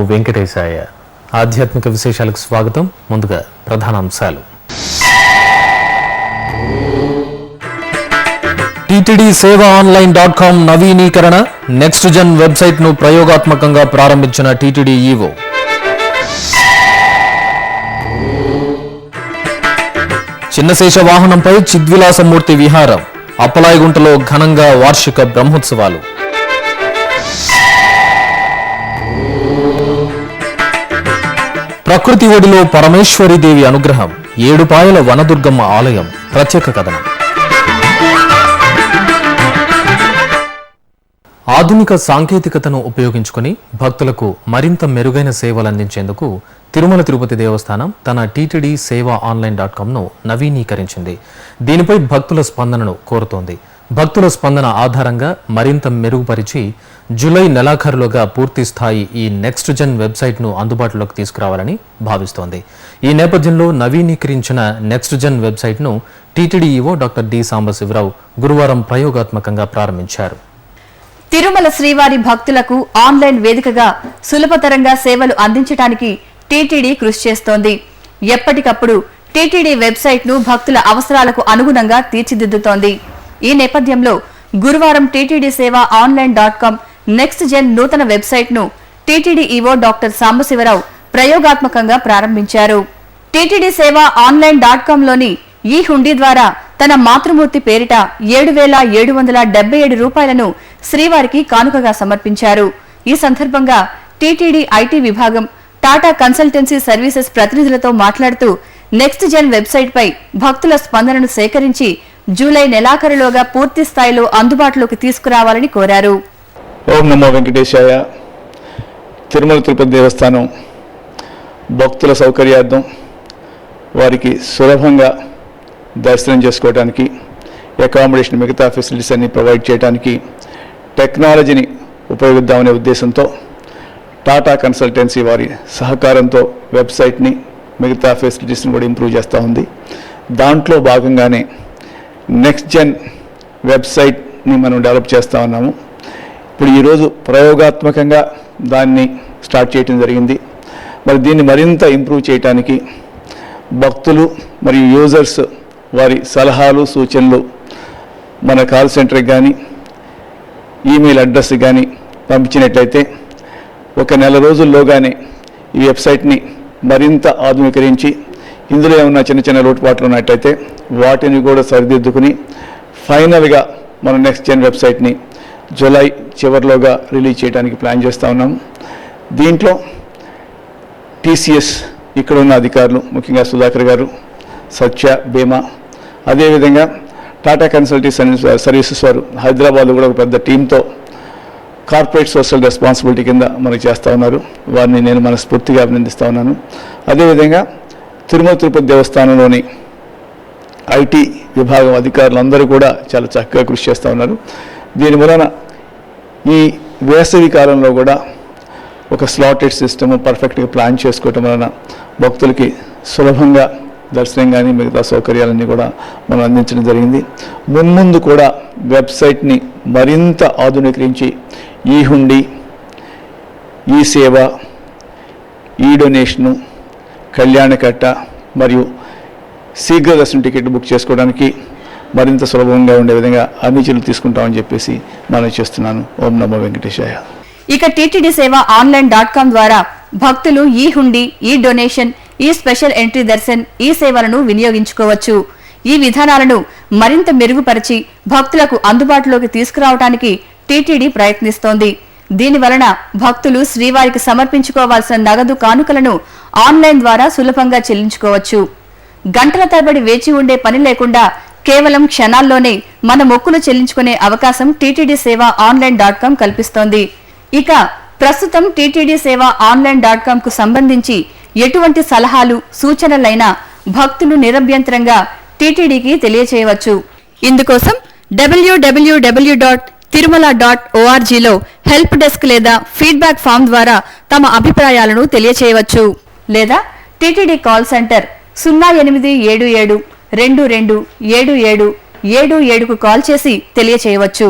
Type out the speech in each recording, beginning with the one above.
వెంకటేశాయ. ఆధ్యాత్మిక విశేషాలకు స్వాగతం. ముందుగా ప్రధానాంశాలు. టీటీడీ సేవా ఆన్లైన్.com నవీనీకరణ, నెక్స్ట్ జన్ వెబ్సైట్ ను ప్రయోగాత్మకంగా ప్రారంభించిన టీటీడీ ఈవో. చిన్నశేష వాహనంపై చిద్విలాసమూర్తి విహారం, అప్పలాయగుంటలో ఘనంగా వార్షిక బ్రహ్మోత్సవాలు. ప్రకృతి ఒడిలో పరమేశ్వరీదేవి అనుగ్రహం, ఏడుపాయల వనదుర్గమ్మ ఆలయం ప్రత్యేక కథనం. ఆధునిక సాంకేతికతను ఉపయోగించుకుని భక్తులకు మరింత మెరుగైన సేవలు అందించేందుకు తిరుమల తిరుపతి దేవస్థానం తన టీటీడీ సేవా ఆన్లైన్.com ను నవీనీకరించింది. దీనిపై భక్తుల స్పందనను కోరుతోంది. భక్తుల స్పందన ఆధారంగా మరింత మెరుగుపరిచి జూలై నెలాఖరులోగా పూర్తి స్థాయి ఈ నెక్స్ట్ జన్ వెబ్సైట్ ను అందుబాటులోకి తీసుకురావాలని భావిస్తోంది. ఈ నేపథ్యంలో నవీనీకరించిన నెక్స్ట్ జన్ వెబ్సైట్ ను TTD EO doctor D Sambasiva Rao గురువారం ప్రయోగాత్మకంగా ప్రారంభించారు. తిరుమల శ్రీవారి భక్తులకు ఆన్లైన్ వేదికగా సులభతరంగా సేవలు అందించడానికి టీటీడీ కృషి చేస్తోంది. ఎప్పటికప్పుడు టీటీడీ వెబ్సైట్ ను భక్తుల అవసరాలకు అనుగుణంగా తీర్చిదిద్దుతోంది. ఈ నేపథ్యంలో గురువారం టీటీడీ సేవా ఆన్లైన్.com నెక్స్ట్ జెన్ నూతన వెబ్సైట్ ను టీటీడీ ఈవో డాక్టర్ సాంబశివరావు ప్రయోగాత్మకంగా ప్రారంభించారు. టీటీడీ సేవా ఆన్లైన్.com లోని ఈ హుండీ ద్వారా తన మాతృమూర్తి పేరిట 7,777 రూపాయలను శ్రీవారికి కానుకగా సమర్పించారు. ఈ సందర్భంగా టీటీడీ ఐటీ విభాగం, టాటా కన్సల్టెన్సీ సర్వీసెస్ ప్రతినిధులతో మాట్లాడుతూ నెక్స్ట్ జెన్ వెబ్సైట్ పై భక్తుల స్పందనను సేకరించి జూలై నెలాఖరులోగా పూర్తి స్థాయిలో అందుబాటులోకి తీసుకురావాలని కోరారు. ఓం నమో వెంకటేశాయ. తిరుమల తిరుపతి దేవస్థానం భక్తుల సౌకర్యార్థం వారికి సులభంగా దర్శనం చేసుకోవడానికి, అకామిడేషన్, మిగతా ఫెసిలిటీస్ అన్ని ప్రొవైడ్ చేయడానికి టెక్నాలజీని ఉపయోగిద్దామనే ఉద్దేశంతో టాటా కన్సల్టెన్సీ వారి సహకారంతో వెబ్సైట్ని, మిగతా ఫెసిలిటీస్ని కూడా ఇంప్రూవ్ చేస్తూ ఉంది. దాంట్లో భాగంగానే నెక్స్ట్ జెన్ వెబ్సైట్ని మనం డెవలప్ చేస్తూ ఉన్నాము. ఇప్పుడు ఈరోజు ప్రయోగాత్మకంగా దాన్ని స్టార్ట్ చేయడం జరిగింది. మరి దీన్ని మరింత ఇంప్రూవ్ చేయడానికి భక్తులు మరియు యూజర్స్ వారి సలహాలు, సూచనలు మన కాల్ సెంటర్కి కానీ ఈమెయిల్ అడ్రస్కి కానీ పంపించినట్లయితే ఒక నెల రోజుల్లోగానే ఈ వెబ్సైట్ని మరింత ఆధునీకరించి ఇందులో ఏమన్నా చిన్న చిన్న లోటుపాట్లు ఉన్నట్లయితే వాటిని కూడా సరిదిద్దుకుని ఫైనల్గా మన నెక్స్ట్ జెన్ వెబ్సైట్ని జూలై చివరిలోగా రిలీజ్ చేయడానికి ప్లాన్ చేస్తూ ఉన్నాము. దీంట్లో టీసీఎస్ ఇక్కడ ఉన్న అధికారులు, ముఖ్యంగా సుధాకర్ గారు, సత్య, బీమా, అదేవిధంగా టాటా కన్సల్టెన్సీ సర్వీసెస్ వారు హైదరాబాద్లో కూడా ఒక పెద్ద టీంతో కార్పొరేట్ సోషల్ రెస్పాన్సిబిలిటీ కింద మనకు చేస్తూ ఉన్నారు. వారిని నేను మనస్ఫూర్తిగా అభినందిస్తూ ఉన్నాను. అదేవిధంగా తిరుమల తిరుపతి దేవస్థానంలోని ఐటీ విభాగం అధికారులందరూ కూడా చాలా చక్కగా కృషి చేస్తూ ఉన్నారు. దీని వలన ఈ వేసవి కాలంలో కూడా ఒక స్లాటెడ్ సిస్టమ్ పర్ఫెక్ట్గా ప్లాన్ చేసుకోవటం వలన భక్తులకి సులభంగా దర్శనం కానీ మిగతా సౌకర్యాలన్నీ కూడా మనం అందించడం జరిగింది. మున్ముందు కూడా వెబ్సైట్ని మరింత ఆధునీకరించి ఈ హుండీ, ఈ సేవ, ఈ డొనేషను, కళ్యాణకట్ట మరియు శీఘ్ర దర్శనం టికెట్ బుక్ చేసుకోవడానికి మరింత సులభంగా ఉండే విధంగా అన్ని చర్యలు తీసుకుంటామని చెప్పేసి మనం చేస్తున్నాను. ఓం నమో వెంకటేశాయ. ఇక టీటీడీ సేవ ఆన్లైన్.com ద్వారా భక్తులు ఈ హుండీ, ఈ డొనేషన్, ఈ స్పెషల్ ఎంట్రీ దర్శన్, ఈ సేవలను వినియోగించుకోవచ్చు. ఈ విధానాలను మరింత మెరుగుపరిచి భక్తులకు అందుబాటులోకి తీసుకురావడానికి టీటీడీ ప్రయత్నిస్తోంది. దీనివలన భక్తులు శ్రీవారికి సమర్పించుకోవాల్సిన నగదు కానుకలను ఆన్లైన్ ద్వారా సులభంగా చెల్లించుకోవచ్చు. గంటల తరబడి వేచి ఉండే పని లేకుండా కేవలం క్షణాల్లోనే మన మొక్కులు చెల్లించుకునే అవకాశం టీటీడీ సేవ ఆన్లైన్.com కల్పిస్తోంది. ఇక ప్రస్తుతం టీటీడీ సేవ ఆన్లైన్.com కు సంబంధించి ఎటువంటి సలహాలు, సూచనలైనా భక్తులు నిరభ్యంతరంగా టీటీడీకి తెలియచేయవచ్చు. ఇందుకోసం www.tirumala.org హెల్ప్ డెస్క్ లేదా ఫీడ్బ్యాక్ ఫామ్ ద్వారా తమ అభిప్రాయాలను తెలియచేయవచ్చు. లేదా టీటీడీ కాల్ సెంటర్ 0877227777కు కాల్ చేసి తెలియచేయవచ్చు.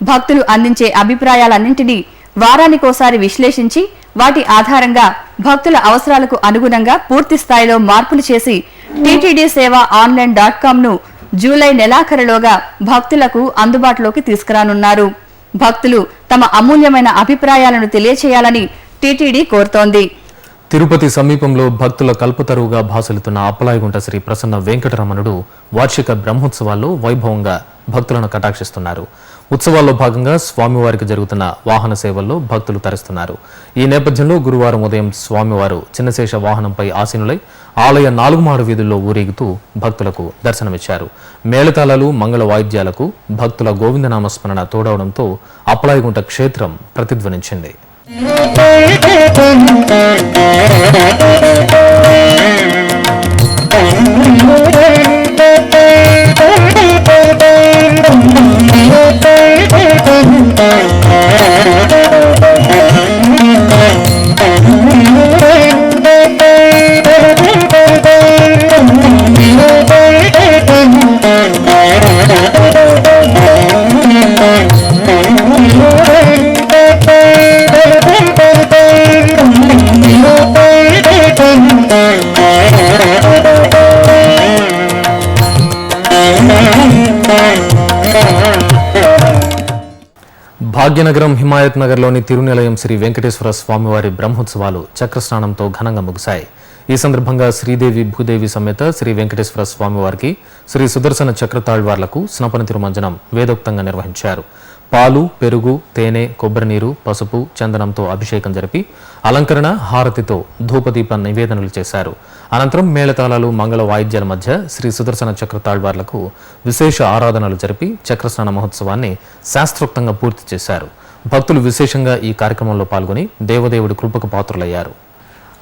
భక్తులు అందించే అభిప్రాయాలన్నింటినీ వారానికోసారి విశ్లేషించి వాటి ఆధారంగా భక్తుల అవసరాలకు అనుగుణంగా పూర్తి స్థాయిలో మార్పులు చేసి టీటీడీ సేవ online.com ను జూలై నెలాఖరులోగా భక్తులకు అందుబాటులోకి తీసుకురానున్నారు. భక్తులు తమ అమూల్యమైన అభిప్రాయాలను తెలియచేయాలని టీటీడీ కోరుతోంది. తిరుపతి సమీపంలో భక్తుల కల్పతరువుగా భాసలుతున్న అప్పలాయగుంట శ్రీ ప్రసన్న వెంకటరమణుడు వార్షిక బ్రహ్మోత్సవాల్లో వైభవంగా భక్తులను కటాక్షిస్తున్నారు. ఉత్సవాల్లో భాగంగా స్వామివారికి జరుగుతున్న వాహన సేవల్లో భక్తులు తరిస్తున్నారు. ఈ నేపథ్యంలో గురువారం ఉదయం స్వామివారు చిన్నశేష వాహనంపై ఆసీనులై ఆలయ 4 మాడు వీధుల్లో ఊరేగుతూ భక్తులకు దర్శనమిచ్చారు. మేళతాళాలు, మంగళ వాయిద్యాలకు భక్తుల గోవిందనామస్మరణ తోడవడంతో అప్పలాయగుంట క్షేత్రం ప్రతిధ్వనించింది. భాగ్యనగరం హిమాయత్ నగర్లోని తిరునిలయం శ్రీ వెంకటేశ్వర స్వామివారి బ్రహ్మోత్సవాలు చక్రస్నానంతో ఘనంగా ముగిశాయి. ఈ సందర్భంగా శ్రీదేవి భూదేవి సమేత శ్రీ వెంకటేశ్వర స్వామివారికి శ్రీ సుదర్శన చక్రతాళ్వార్లకు స్నపన తిరుమంజనం వేదోక్తంగా నిర్వహించారు. పాలు, పెరుగు, తేనె, కొబ్బరి నీరు, పసుపు, చందనంతో అభిషేకం జరిపి అలంకరణ, హారతితో ధూపదీప నివేదనలు చేశారు. అనంతరం మేళతాళాలు, మంగళ వాయిద్యాల మధ్య శ్రీ సుదర్శన చక్రతాళ్వార్లకు విశేష ఆరాధనలు జరిపి చక్రస్నాన మహోత్సవాన్ని శాస్త్రోక్తంగా పూర్తి చేశారు. భక్తులు విశేషంగా ఈ కార్యక్రమంలో పాల్గొని దేవదేవుడి కృపకు పాత్రులయ్యారు.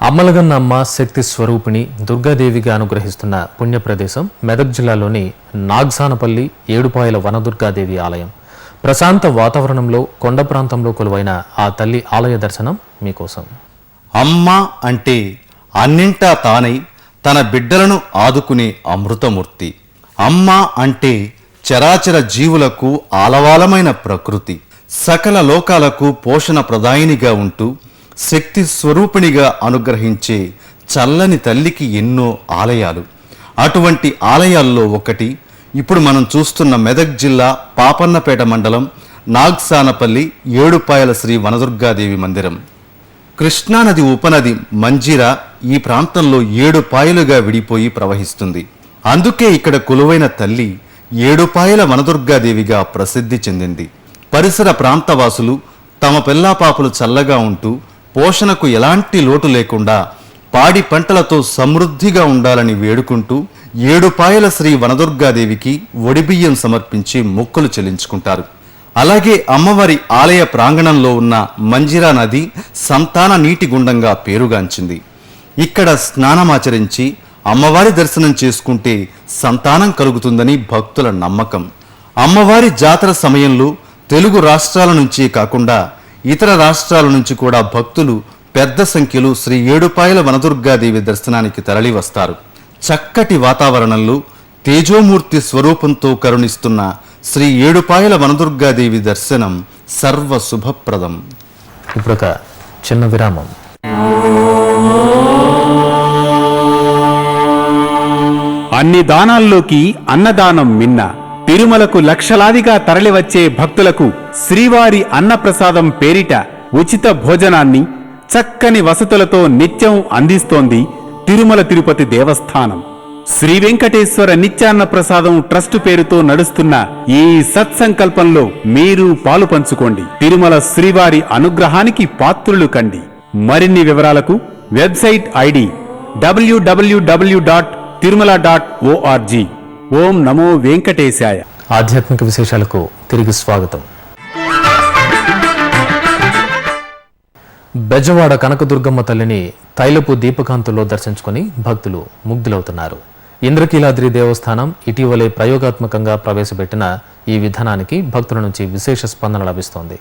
అమ్మలగన్న అమ్మ శక్తి స్వరూపిణి దుర్గాదేవిగా అనుగ్రహిస్తున్న పుణ్యప్రదేశం మెదక్ జిల్లాలోని నాగ్సానపల్లి ఏడుపాయల వనదుర్గాదేవి ఆలయం. ప్రశాంత వాతావరణంలో కొండ ప్రాంతంలో కొలువైన ఆ తల్లి ఆలయ దర్శనం మీకోసం. అమ్మ అంటే అన్నింటా తానై తన బిడ్డలను ఆదుకునే అమృతమూర్తి. అమ్మ అంటే చరాచర జీవులకు ఆలవాలమైన ప్రకృతి. సకల లోకాలకు పోషణ ప్రదాయినిగా ఉంటూ శక్తి స్వరూపిణిగా అనుగ్రహించే చల్లని తల్లికి ఎన్నో ఆలయాలు. అటువంటి ఆలయాల్లో ఒకటి ఇప్పుడు మనం చూస్తున్న మెదక్ జిల్లా పాపన్నపేట మండలం నాగ్సానపల్లి ఏడుపాయల శ్రీ వనదుర్గాదేవి మందిరం. కృష్ణానది ఉపనది మంజీరా ఈ ప్రాంతంలో 7 పాయలుగా విడిపోయి ప్రవహిస్తుంది. అందుకే ఇక్కడ కొలువైన తల్లి ఏడుపాయల వనదుర్గాదేవిగా ప్రసిద్ధి చెందింది. పరిసర ప్రాంతవాసులు తమ పిల్లాపాపులు చల్లగా ఉంటూ పోషణకు ఎలాంటి లోటు లేకుండా పాడి పంటలతో సమృద్ధిగా ఉండాలని వేడుకుంటూ ఏడుపాయల శ్రీ వనదుర్గాదేవికి ఒడిబియ్యం సమర్పించి మొక్కులు చెల్లించుకుంటారు. అలాగే అమ్మవారి ఆలయ ప్రాంగణంలో ఉన్న మంజిరా నది సంతాన నీటి గుండంగా పేరుగాంచింది. ఇక్కడ స్నానమాచరించి అమ్మవారి దర్శనం చేసుకుంటే సంతానం కలుగుతుందని భక్తుల నమ్మకం. అమ్మవారి జాతర సమయంలో తెలుగు రాష్ట్రాల నుంచే కాకుండా ఇతర రాష్ట్రాల నుంచి కూడా భక్తులు పెద్ద సంఖ్యలో శ్రీ ఏడుపాయల వనదుర్గాదేవి దర్శనానికి తరలి వస్తారు. చక్కటి వాతావరణంలో తేజోమూర్తి స్వరూపంతో కరుణిస్తున్న శ్రీ ఏడుపాయల వనదుర్గాదేవి దర్శనం సర్వ శుభప్రదం. ఇప్పుడొక చిన్న విరామం. అన్ని దానాల్లోకి అన్నదానం మిన్న. తిరుమలకు లక్షలాదిగా తరలివచ్చే భక్తులకు శ్రీవారి అన్నప్రసాదం పేరిట ఉచిత భోజనాన్ని చక్కని వసతులతో నిత్యం అందిస్తోంది తిరుమల తిరుపతి దేవస్థానం. శ్రీ వెంకటేశ్వర నిత్యాన్న ప్రసాదం ట్రస్ట్ పేరుతో నడుస్తున్న ఈ సత్సంకల్పంలో మీరు పాలు పంచుకోండి. తిరుమల శ్రీవారి అనుగ్రహానికి పాత్రులు కండి. మరిన్ని వివరాలకు వెబ్సైట్ ఐడి www.tirumala.org. ఓం నమో వెంకటేశాయ. ఆధ్యాత్మిక విశేషాలకు తిరిగి స్వాగతం. బెజవాడ కనకదుర్గమ్మ తల్లిని తైలపు దీపకాంతుల్లో దర్శించుకుని భక్తులు ముగ్ధులవుతున్నారు. ఇంద్రకీలాద్రి దేవస్థానం ఇటీవలే ప్రయోగాత్మకంగా ప్రవేశపెట్టిన ఈ విధానానికి భక్తుల నుంచి విశేష స్పందన లభిస్తోంది.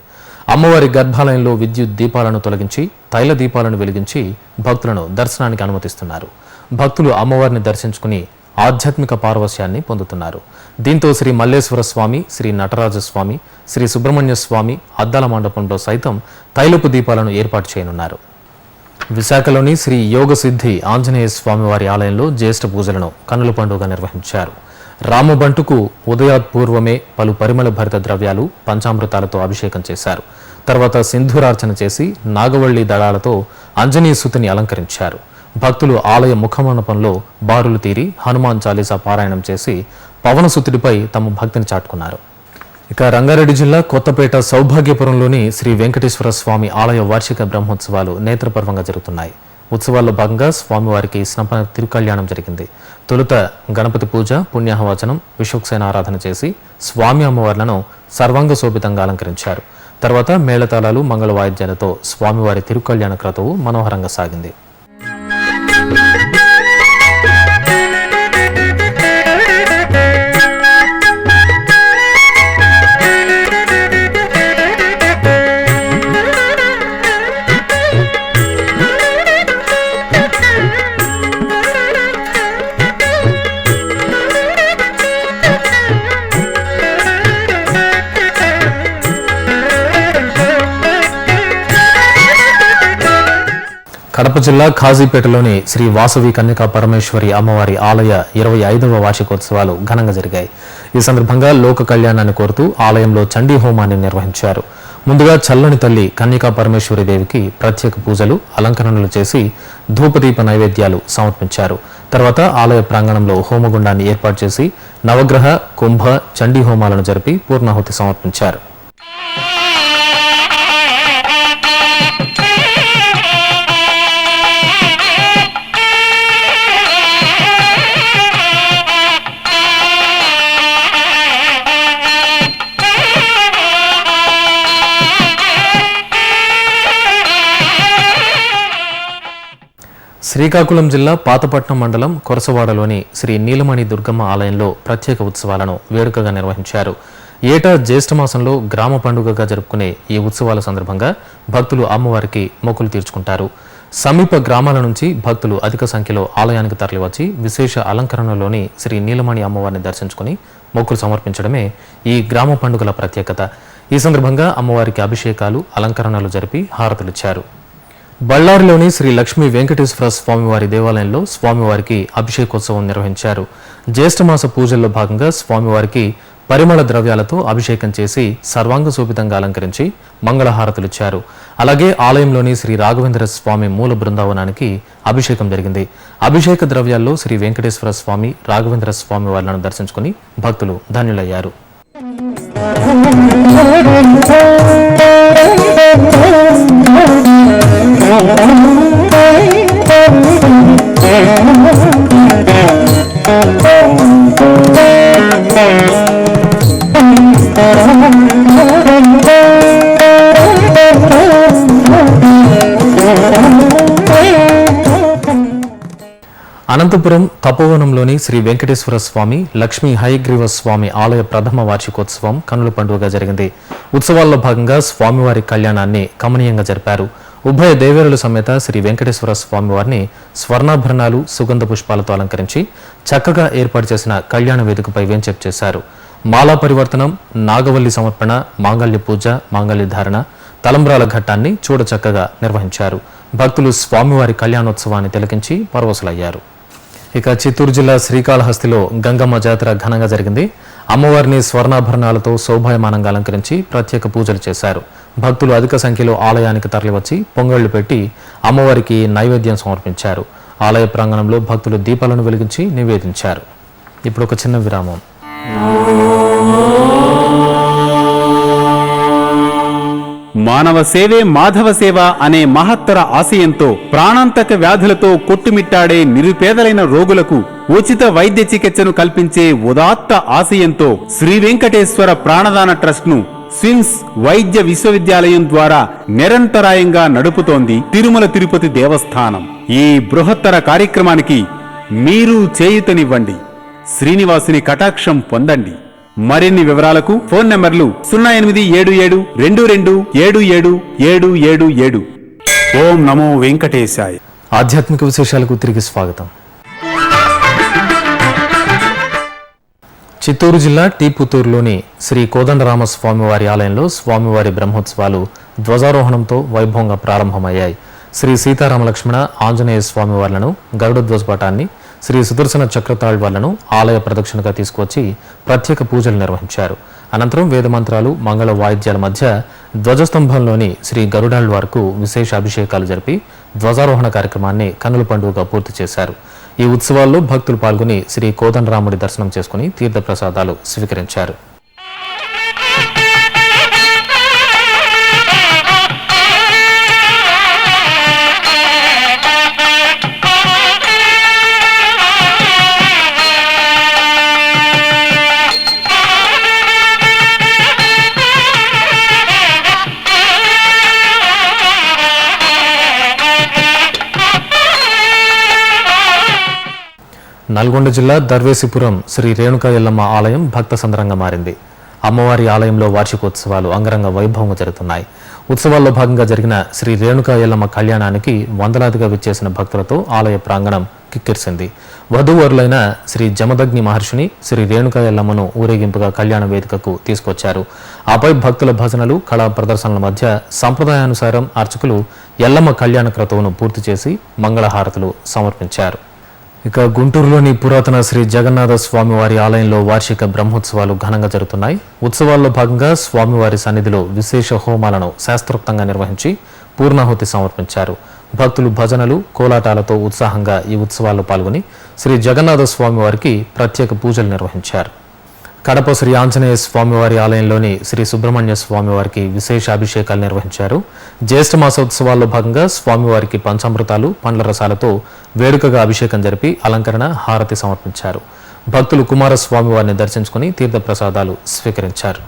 అమ్మవారి గర్భాలయంలో విద్యుత్ దీపాలను తొలగించి తైల దీపాలను వెలిగించి భక్తులను దర్శనానికి అనుమతిస్తున్నారు. భక్తులు అమ్మవారిని దర్శించుకుని ఆధ్యాత్మిక పారవశ్యాన్ని పొందుతున్నారు. దీంతో శ్రీ మల్లేశ్వర స్వామి, శ్రీ నటరాజ స్వామి, శ్రీ సుబ్రహ్మణ్య స్వామి అద్దాల మండపంలో సైతం తైలపు దీపాలను ఏర్పాటు చేయనున్నారు. విశాఖలోని శ్రీ యోగ సిద్ధి ఆంజనేయ స్వామివారి ఆలయంలో జ్యేష్ఠ పూజలను కన్నుల పండుగ నిర్వహించారు. రామబంటుకు ఉదయాత్పూర్వమే పలు పరిమళ భరిత ద్రవ్యాలు, పంచామృతాలతో అభిషేకం చేశారు. తర్వాత సింధూరార్చన చేసి నాగవల్లి దళాలతో ఆంజనేయ సుతిని అలంకరించారు. భక్తులు ఆలయ ముఖమండపంలో బారులు తీరి హనుమాన్ చాలీసా పారాయణం చేసి పవనసుతుడిపై తమ భక్తిని చాటుకున్నారు. ఇక రంగారెడ్డి జిల్లా కొత్తపేట సౌభాగ్యపురంలోని శ్రీ వెంకటేశ్వర స్వామి ఆలయ వార్షిక బ్రహ్మోత్సవాలు నేత్రపర్వంగా జరుగుతున్నాయి. ఉత్సవాల్లో భాగంగా స్వామివారికి స్నపన తిరుకళ్యాణం జరిగింది. తొలుత గణపతి పూజ, పుణ్యాహవచనం, విశ్వక్సేన ఆరాధన చేసి స్వామి అమ్మవార్లను సర్వాంగ శోభితంగా అలంకరించారు. తర్వాత మేళతాళాలు, మంగళ వాయిద్యాలతో స్వామివారి తిరుకళ్యాణ క్రతువు మనోహరంగా సాగింది. కడప జిల్లా ఖాజీపేటలోని శ్రీ వాసవి కన్యకా పరమేశ్వరి అమ్మవారి ఆలయ 25వ వార్షికోత్సవాలు ఘనంగా జరిగాయి. ఈ సందర్భంగా లోక కళ్యాణాన్ని కోరుతూ ఆలయంలో చండీ హోమాన్ని నిర్వహించారు. ముందుగా చల్లని తల్లి కన్యకా పరమేశ్వరి దేవికి ప్రత్యేక పూజలు, అలంకరణలు చేసి ధూపదీప నైవేద్యాలు సమర్పించారు. తర్వాత ఆలయ ప్రాంగణంలో హోమగుండాన్ని ఏర్పాటు చేసి నవగ్రహ, కుంభ, చండీ హోమాలను జరిపి పూర్ణాహుతి సమర్పించారు. శ్రీకాకుళం జిల్లా పాతపట్నం మండలం కొరసవాడలోని శ్రీ నీలమణి దుర్గమ్మ ఆలయంలో ప్రత్యేక ఉత్సవాలను వేడుకగా నిర్వహించారు. ఏటా జ్యేష్ఠమాసంలో గ్రామ పండుగగా జరుపుకునే ఈ ఉత్సవాల సందర్భంగా భక్తులు అమ్మవారికి మొక్కులు తీర్చుకుంటారు. సమీప గ్రామాల నుంచి భక్తులు అధిక సంఖ్యలో ఆలయానికి తరలివచ్చి విశేష అలంకరణలోని శ్రీ నీలమణి అమ్మవారిని దర్శించుకుని మొక్కులు సమర్పించడమే ఈ గ్రామ పండుగల ప్రత్యేకత. ఈ సందర్భంగా అమ్మవారికి అభిషేకాలు, అలంకరణలు జరిపి హారతులిచ్చారు. బళ్ళారిలోని శ్రీ లక్ష్మీ వెంకటేశ్వర స్వామివారి దేవాలయంలో స్వామివారికి అభిషేకోత్సవం నిర్వహించారు. జ్యేష్ఠమాస పూజల్లో భాగంగా స్వామివారికి పరిమళ ద్రవ్యాలతో అభిషేకం చేసి సర్వాంగ శోభితంగా అలంకరించి మంగళహారతులిచ్చారు. అలాగే ఆలయంలోని శ్రీ రాఘవేంద్ర స్వామి మూల బృందావనానికి అభిషేకం జరిగింది. అభిషేక ద్రవ్యాల్లో శ్రీ వెంకటేశ్వర స్వామి, రాఘవేంద్ర స్వామి వారిని దర్శించుకుని భక్తులు ధన్యులయ్యారు. అనంతపురం తపోవనంలోని శ్రీ వెంకటేశ్వర స్వామి, లక్ష్మీ హయగ్రీవ స్వామి ఆలయ ప్రథమ వార్షికోత్సవం కన్నుల పండుగగా జరిగింది. ఉత్సవాల్లో భాగంగా స్వామివారి కళ్యాణాన్ని కమనీయంగా జరిపారు. ఉభయ దేవేరుల సమేత శ్రీ వెంకటేశ్వర స్వామివారిని స్వర్ణాభరణాలు, సుగంధ పుష్పాలతో అలంకరించి చక్కగా ఏర్పాటు చేసిన కళ్యాణ వేదికపై వేంచేపు చేశారు. మాలా పరివర్తనం, నాగవల్లి సమర్పణ, మాంగళ్య పూజ, మాంగళ్య ధారణ, తలంబ్రాల ఘట్టాన్ని చూడచక్కగా నిర్వహించారు. భక్తులు స్వామివారి కళ్యాణోత్సవాన్ని తిలకించి పరవశులయ్యారు. ఇక చిత్తూరు జిల్లా శ్రీకాళహస్తిలో గంగమ్మ జాతర ఘనంగా జరిగింది. అమ్మవారిని స్వర్ణాభరణాలతో శోభాయమానంగా అలంకరించి ప్రత్యేక పూజలు చేశారు. భక్తులు అధిక సంఖ్యలో ఆలయానికి తరలివచ్చి పొంగళ్లు పెట్టి అమ్మవారికి నైవేద్యం సమర్పించారు. ఆలయ ప్రాంగణంలో భక్తులు దీపాలను వెలిగించి నివేదించారు. ఇప్పుడు ఒక చిన్న విరామం. మానవ సేవే మాధవ సేవ అనే మహత్తర ఆశయంతో ప్రాణాంతక వ్యాధులతో కొట్టుమిట్టాడే నిరుపేదలైన రోగులకు ఉచిత వైద్య చికిత్సను కల్పించే ఉదాత్త ఆశయంతో శ్రీ వెంకటేశ్వర ప్రాణదాన ట్రస్ట్ ను స్విమ్స్ వైద్య విశ్వవిద్యాలయం ద్వారా నిరంతరాయంగా నడుపుతోంది తిరుమల తిరుపతి దేవస్థానం. ఈ బృహత్తర కార్యక్రమానికి మీరు చేయూతనివ్వండి, శ్రీనివాసుని కటాక్షం పొందండి. మరిన్ని వివరాలకు ఫోన్ నంబర్లు 087722777777. ఓం నమో వెంకటేశాయ. ఆధ్యాత్మిక విశేషాలకు తిరిగి స్వాగతం. చిత్తూరు జిల్లా టీ పుత్తూరులోని శ్రీ కోదండరామ స్వామివారి ఆలయంలో స్వామివారి బ్రహ్మోత్సవాలు ధ్వజారోహణంతో వైభవంగా ప్రారంభమయ్యాయి. శ్రీ సీతారామ లక్ష్మణ ఆంజనేయ స్వామివార్లను, గరుడ ధ్వజపటాన్ని, శ్రీ సుదర్శన చక్రతాళ్వార్లను ఆలయ ప్రదక్షిణగా తీసుకువచ్చి ప్రత్యేక పూజలు నిర్వహించారు. అనంతరం వేదమంత్రాలు, మంగళ వాయిద్యాల మధ్య ధ్వజస్తంభంలోని శ్రీ గరుడాళ్వార్కు విశేష అభిషేకాలు జరిపి ధ్వజారోహణ కార్యక్రమాన్ని కన్నుల పండుగగా పూర్తి చేశారు. ఈ ఉత్సవాల్లో భక్తులు పాల్గొని శ్రీ కోదండరాముడి దర్శనం చేసుకుని తీర్థప్రసాదాలు స్వీకరించారు. నల్గొండ జిల్లా దర్వేసిపురం శ్రీ రేణుకా ఎల్లమ్మ ఆలయం భక్త సంద్రంగా మారింది. అమ్మవారి ఆలయంలో వార్షికోత్సవాలు అంగరంగ వైభవంగా జరుగుతున్నాయి. ఉత్సవాల్లో భాగంగా జరిగిన శ్రీ రేణుకా ఎల్లమ్మ కళ్యాణానికి వందలాదిగా విచ్చేసిన భక్తులతో ఆలయ ప్రాంగణం కిక్కిరిసింది. వధూవరులైన శ్రీ జమదగ్ని మహర్షిని శ్రీ రేణుకా ఎల్లమ్మను ఊరేగింపుగా కళ్యాణ వేదికకు తీసుకొచ్చారు. ఆపై భక్తుల భజనలు, కళా ప్రదర్శనల మధ్య సంప్రదాయానుసారం అర్చకులు ఎల్లమ్మ కళ్యాణ క్రతువును పూర్తి చేసి మంగళహారతులు సమర్పించారు. ఇక గుంటూరులోని పురాతన శ్రీ జగన్నాథ స్వామివారి ఆలయంలో వార్షిక బ్రహ్మోత్సవాలు ఘనంగా జరుగుతున్నాయి. ఉత్సవాల్లో భాగంగా స్వామివారి సన్నిధిలో విశేష హోమాలను శాస్త్రోక్తంగా నిర్వహించి పూర్ణాహుతి సమర్పించారు. భక్తులు భజనలు, కోలాటాలతో ఉత్సాహంగా ఈ ఉత్సవాల్లో పాల్గొని శ్రీ జగన్నాథ స్వామివారికి ప్రత్యేక పూజలు నిర్వహించారు. కడప శ్రీ ఆంజనేయ స్వామివారి ఆలయంలోని శ్రీ సుబ్రహ్మణ్య స్వామివారికి విశేష అభిషేకాలు నిర్వహించారు. జ్యేష్ఠ మాసోత్సవాల్లో భాగంగా స్వామివారికి పంచామృతాలు, పండ్ల రసాలతో వేడుకగా అభిషేకం జరిపి అలంకరణ, హారతి సమర్పించారు. భక్తులు కుమారస్వామివారిని దర్శించుకుని తీర్థప్రసాదాలు స్వీకరించారు.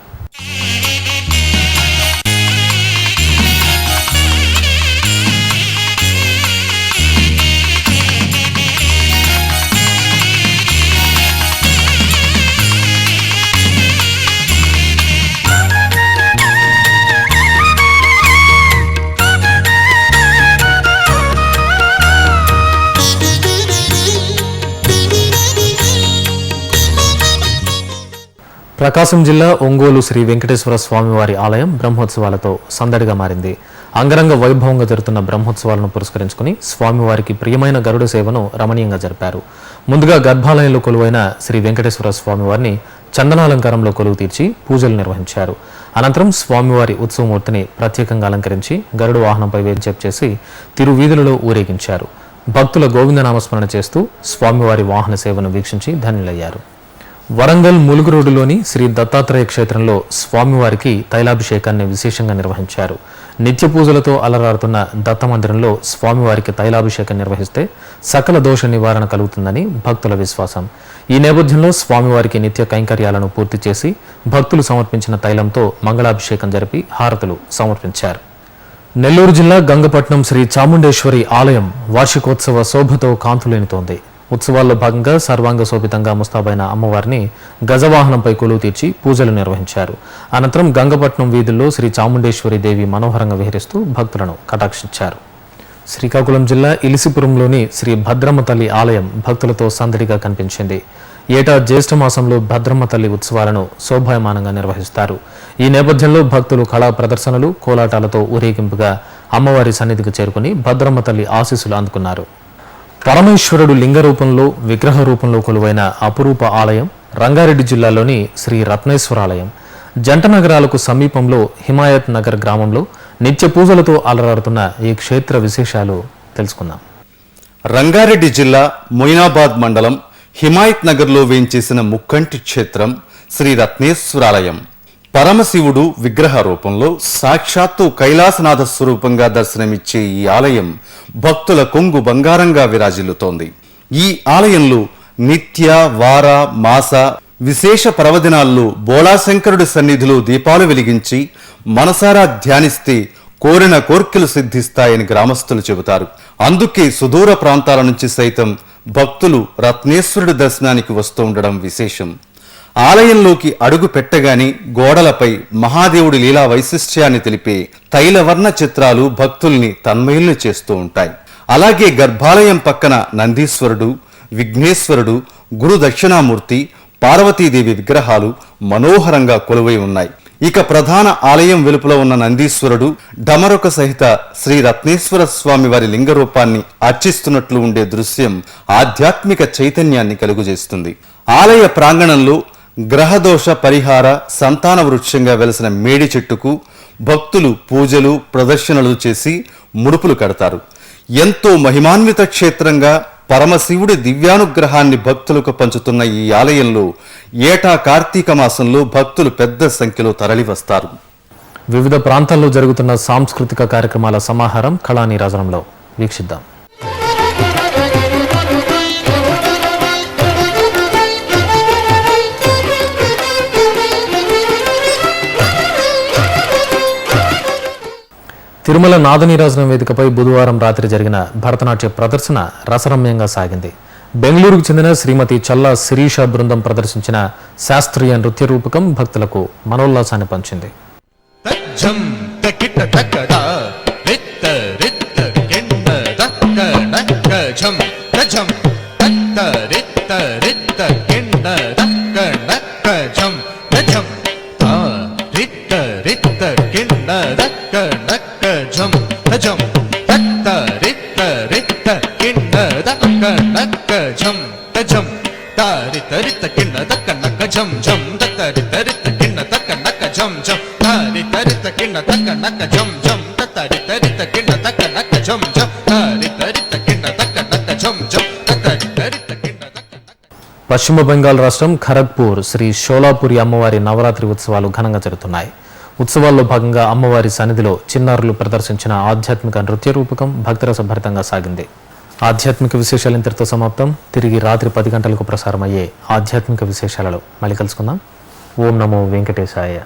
ప్రకాశం జిల్లా ఒంగోలు శ్రీ వెంకటేశ్వర స్వామివారి ఆలయం బ్రహ్మోత్సవాలతో సందడిగా మారింది. అంగరంగ వైభవంగా జరుగుతున్న బ్రహ్మోత్సవాలను పురస్కరించుకుని స్వామివారికి ప్రియమైన గరుడ సేవను రమణీయంగా జరిపారు. ముందుగా గర్భాలయంలో కొలువైన శ్రీ వెంకటేశ్వర స్వామివారిని చందనాలంకారంలో కొలువు తీర్చి పూజలు నిర్వహించారు. అనంతరం స్వామివారి ఉత్సవమూర్తిని ప్రత్యేకంగా అలంకరించి గరుడ వాహనంపై వేంచేపు చేసి తిరువీధులలో ఊరేగించారు. భక్తుల గోవిందనామస్మరణ చేస్తూ స్వామివారి వాహన సేవను వీక్షించి ధన్యులయ్యారు. వరంగల్ ములుగు రోడ్డులోని శ్రీ దత్తాత్రేయ క్షేత్రంలో స్వామివారికి తైలాభిషేకాన్ని విశేషంగా నిర్వహించారు. నిత్య పూజలతో అలరారుతున్న దత్తమందిరంలో స్వామివారికి తైలాభిషేకం నిర్వహిస్తే సకల దోష నివారణ కలుగుతుందని భక్తుల విశ్వాసం. ఈ నేపథ్యంలో స్వామివారికి నిత్య కైంకర్యాలను పూర్తి చేసి భక్తులు సమర్పించిన తైలంతో మంగళాభిషేకం జరిపి హారతులు సమర్పించారు. నెల్లూరు జిల్లా గంగపట్నం శ్రీ చాముండేశ్వరి ఆలయం వార్షికోత్సవ శోభతో కాంతులేనుతోంది. ఉత్సవాల్లో భాగంగా సర్వాంగ శోభితంగా ముస్తాబైన అమ్మవారిని గజవాహనంపై కొలువు తీర్చి పూజలు నిర్వహించారు. అనంతరం గంగపట్నం వీధుల్లో శ్రీ చాముండేశ్వరి దేవి మనోహరంగా విహరిస్తూ భక్తులను కటాక్షించారు. శ్రీకాకుళం జిల్లా ఇలిసిపురంలోని శ్రీ భద్రమ్మ తల్లి ఆలయం భక్తులతో సందడిగా కనిపించింది. ఏటా జ్యేష్ఠ మాసంలో భద్రమ్మ తల్లి ఉత్సవాలను శోభాయమానంగా నిర్వహిస్తారు. ఈ నేపథ్యంలో భక్తులు కళా ప్రదర్శనలు, కోలాటాలతో ఊరేగింపుగా అమ్మవారి సన్నిధికి చేరుకుని భద్రమ్మ తల్లి ఆశీస్సులు అందుకున్నారు. పరమేశ్వరుడు లింగ రూపంలో, విగ్రహ రూపంలో కొలువైన అపురూప ఆలయం రంగారెడ్డి జిల్లాలోని శ్రీ రత్నేశ్వర ఆలయం. జంట నగరాలకు సమీపంలో హిమాయత్ నగర్ గ్రామంలో నిత్య పూజలతో అలరారుతున్న ఈ క్షేత్ర విశేషాలు తెలుసుకుందాం. రంగారెడ్డి జిల్లా మొయినాబాద్ మండలం హిమాయత్ నగర్లో వేంచేసిన ముక్కంటి క్షేత్రం శ్రీ రత్నేశ్వరాలయం. పరమశివుడు విగ్రహ రూపంలో సాక్షాత్తు కైలాసనాథ స్వరూపంగా దర్శనమిచ్చే ఈ ఆలయం భక్తుల కొంగు బంగారంగా విరాజిల్లుతోంది. ఈ ఆలయంలో నిత్య, వార, మాస విశేష పర్వదినాల్లో బోళాశంకరుడి సన్నిధిలో దీపాలు వెలిగించి మనసారా ధ్యానిస్తే కోరిన కోర్కెలు సిద్ధిస్తాయని గ్రామస్తులు చెబుతారు. అందుకే సుదూర ప్రాంతాల నుంచి సైతం భక్తులు రత్నేశ్వరుడి దర్శనానికి వస్తూ ఉండడం విశేషం. ఆలయంలోకి అడుగు పెట్టగానే గోడలపై మహాదేవుడి లీలా వైశిష్ట్యాన్ని తెలిపే తైలవర్ణ చిత్రాలు భక్తుల్ని తన్మయుల్ని చేస్తూ ఉంటాయి. అలాగే గర్భాలయం పక్కన నందీశ్వరుడు, విఘ్నేశ్వరుడు, గురు దక్షిణామూర్తి, పార్వతీదేవి విగ్రహాలు మనోహరంగా కొలువై ఉన్నాయి. ఇక ప్రధాన ఆలయం వెలుపల ఉన్న నందీశ్వరుడు, డమరుక సహిత శ్రీ రత్నేశ్వర స్వామి వారి లింగ రూపాన్ని అర్చిస్తున్నట్లు ఉండే దృశ్యం ఆధ్యాత్మిక చైతన్యాన్ని కలుగజేస్తుంది. ఆలయ ప్రాంగణంలో గ్రహదోష పరిహార సంతాన వృక్షంగా వెలసిన మేడి చెట్టుకు భక్తులు పూజలు ప్రదర్శనలు చేసి ముడుపులు కడతారు. ఎంతో మహిమాన్విత క్షేత్రంగా పరమశివుడి దివ్యానుగ్రహాన్ని భక్తులకు పంచుతున్న ఈ ఆలయంలో ఏటా కార్తీక మాసంలో భక్తులు పెద్ద సంఖ్యలో తరలివస్తారు. వివిధ ప్రాంతాల్లో జరుగుతున్న సాంస్కృతిక కార్యక్రమాల సమాహారం కళానీరాజనంలో వీక్షిద్దాం. తిరుమల నాదనీరాజనం వేదికపై బుధవారం రాత్రి జరిగిన భరతనాట్య ప్రదర్శన రసరమ్యంగా సాగింది. బెంగళూరుకు చెందిన శ్రీమతి చల్లా శిరీష బృందం ప్రదర్శించిన శాస్త్రీయ నృత్య రూపకం భక్తులకు మనోల్లాసాన్ని పంచింది. పశ్చిమ బెంగాల్ రాష్ట్రం ఖరగ్పూర్ శ్రీ షోలాపురి అమ్మవారి నవరాత్రి ఉత్సవాలు ఘనంగా జరుగుతున్నాయి. ఉత్సవాల్లో భాగంగా అమ్మవారి సన్నిధిలో చిన్నారులు ప్రదర్శించిన ఆధ్యాత్మిక నృత్య రూపకం భక్తిరసభరితంగా సాగింది. ఆధ్యాత్మిక విశేషాలు ఇంతటితో సమాప్తం. తిరిగి రాత్రి 10 గంటలకు ప్రసారమయ్యే ఆధ్యాత్మిక విశేషాలలో మళ్ళీ కలుసుకుందాం. ఓం నమో వెంకటేశాయ.